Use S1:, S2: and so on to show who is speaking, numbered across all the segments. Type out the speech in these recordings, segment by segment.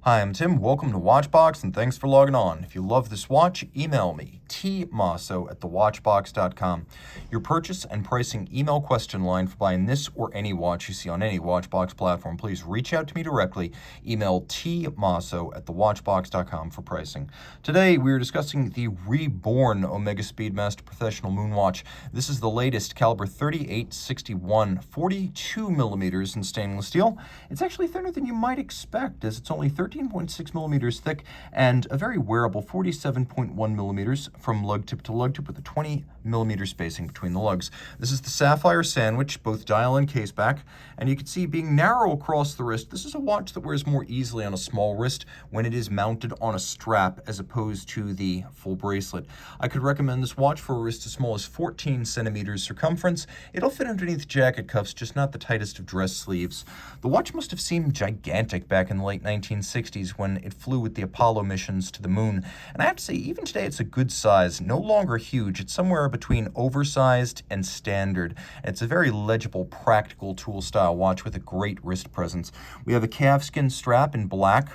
S1: Hi, I'm Tim. Welcome to Watchbox, and thanks for logging on. If you love this watch, email me, tmosso@thewatchbox.com. Your purchase and pricing email question line for buying this or any watch you see on any Watchbox platform. Please reach out to me directly. Email tmosso@thewatchbox.com for pricing. Today, we are discussing the reborn Omega Speedmaster Professional Moonwatch. This is the latest, caliber 3861, 42 millimeters in stainless steel. It's actually thinner than you might expect, as it's only 13.6 millimeters thick and a very wearable 47.1 millimeters from lug tip to lug tip with a 20 millimeter spacing between the lugs. This is the sapphire sandwich, both dial and case back, and you can see being narrow across the wrist. This is a watch that wears more easily on a small wrist when it is mounted on a strap as opposed to the full bracelet. I could recommend this watch for a wrist as small as 14 centimeters circumference. It'll fit underneath jacket cuffs, just not the tightest of dress sleeves. The watch must have seemed gigantic back in the late 1960s when it flew with the Apollo missions to the moon. And I have to say, even today, it's a good size, no longer huge. It's somewhere between oversized and standard. It's a very legible, practical tool-style watch with a great wrist presence. We have a calfskin strap in black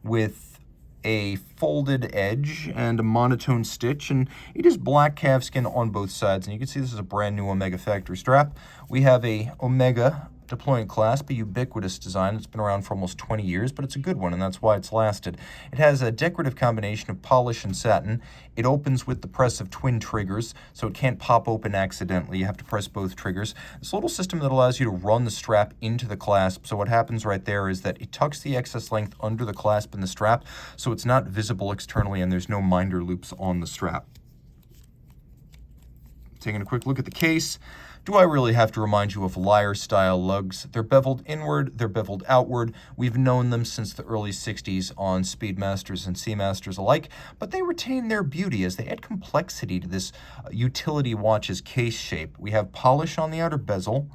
S1: with a folded edge and a monotone stitch, and it is black calfskin on both sides. And you can see this is a brand new Omega factory strap. We have a Omega deploying clasp, a ubiquitous design. It's been around for almost 20 years, but it's a good one, and that's why it's lasted. It has a decorative combination of polish and satin. It opens with the press of twin triggers, so it can't pop open accidentally. You have to press both triggers. It's a little system that allows you to run the strap into the clasp. So what happens right there is that it tucks the excess length under the clasp in the strap, so it's not visible externally, and there's no minder loops on the strap. Taking a quick look at the case. Do I really have to remind you of lyre-style lugs? They're beveled inward, they're beveled outward. We've known them since the early 60s on Speedmasters and Seamasters alike, but they retain their beauty as they add complexity to this utility watch's case shape. We have polish on the outer bezel.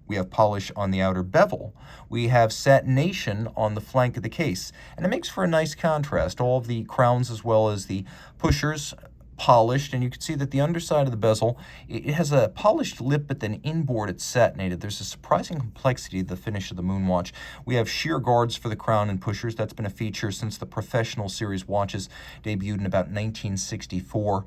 S1: We have polish on the outer bevel. We have satination on the flank of the case, and it makes for a nice contrast. All of the crowns as well as the pushers polished, and you can see that the underside of the bezel, it has a polished lip, but then inboard it's satinated. There's a surprising complexity to the finish of the Moonwatch. We have sheer guards for the crown and pushers. That's been a feature since the Professional series watches debuted in about 1964.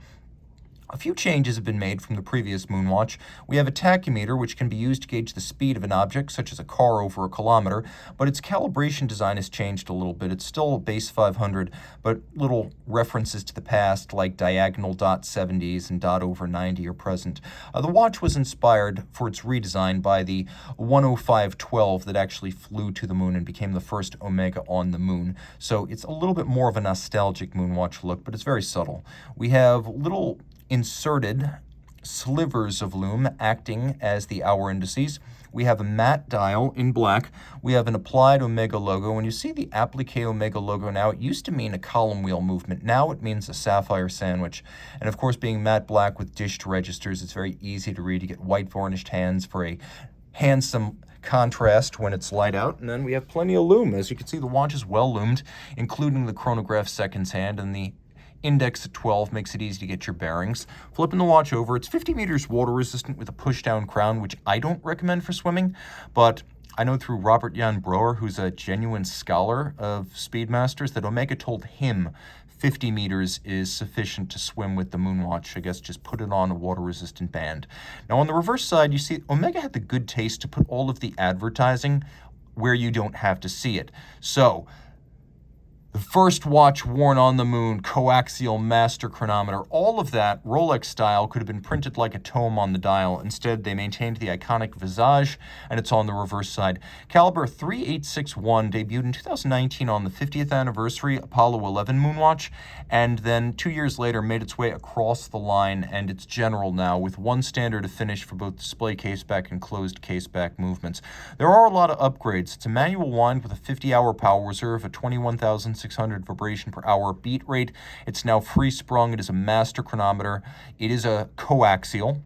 S1: A few changes have been made from the previous Moonwatch. We have a tachymeter, which can be used to gauge the speed of an object, such as a car over a kilometer, but its calibration design has changed a little bit. It's still base 500, but little references to the past, like diagonal dot 70s and dot over 90 are present. The watch was inspired for its redesign by the 10512 that actually flew to the moon and became the first Omega on the moon. So it's a little bit more of a nostalgic Moonwatch look, but it's very subtle. We have little inserted slivers of lume acting as the hour indices. We have a matte dial in black. We have an applied Omega logo. When you see the applique Omega logo now, it used to mean a column wheel movement. Now it means a sapphire sandwich. And of course, being matte black with dished registers, it's very easy to read. You get white varnished hands for a handsome contrast when it's light out. And then we have plenty of lume. As you can see, the watch is well lumed, including the chronograph seconds hand, and the index at 12 makes it easy to get your bearings. Flipping the watch over, it's 50 meters water resistant with a push-down crown, which I don't recommend for swimming, but I know through Robert Jan Brouwer, who's a genuine scholar of Speedmasters, that Omega told him 50 meters is sufficient to swim with the Moonwatch. I guess just put it on a water-resistant band. Now on the reverse side, you see Omega had the good taste to put all of the advertising where you don't have to see it. So the first watch worn on the moon, coaxial master chronometer, all of that, Rolex style, could have been printed like a tome on the dial. Instead, they maintained the iconic visage, and it's on the reverse side. Caliber 3861 debuted in 2019 on the 50th anniversary Apollo 11 Moonwatch, and then 2 years later made its way across the line, and it's general now, with one standard of finish for both display caseback and closed caseback movements. There are a lot of upgrades. It's a manual wind with a 50-hour power reserve, a 21,600 vibration per hour beat rate. It's now free sprung. It is a master chronometer. It is a coaxial.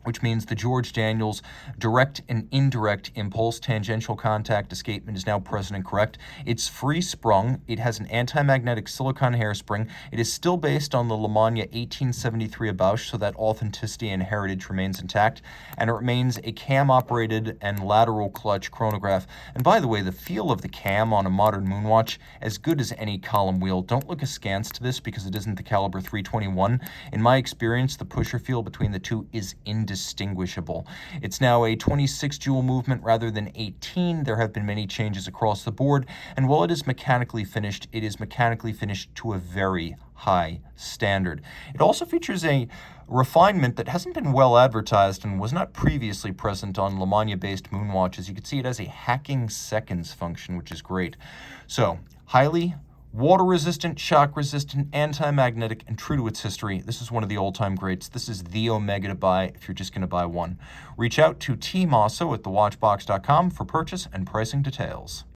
S1: which means the George Daniels direct and indirect impulse tangential contact escapement is now present and correct. It's free sprung. It has an anti-magnetic silicon hairspring. It is still based on the Lemania 1873 Bausch, so that authenticity and heritage remains intact, and it remains a cam-operated and lateral clutch chronograph. And by the way, the feel of the cam on a modern Moonwatch, as good as any column wheel. Don't look askance to this because it isn't the caliber 321. In my experience, the pusher feel between the two is indistinguishable. It's now a 26 jewel movement rather than 18. There have been many changes across the board, and while it is mechanically finished, it is mechanically finished to a very high standard. It also features a refinement that hasn't been well advertised and was not previously present on Lemania-based Moonwatches. You can see it has a hacking seconds function, which is great. So, highly water-resistant, shock-resistant, anti-magnetic, and true to its history. This is one of the all-time greats. This is the Omega to buy if you're just going to buy one. Reach out to Team Mosso at thewatchbox.com for purchase and pricing details.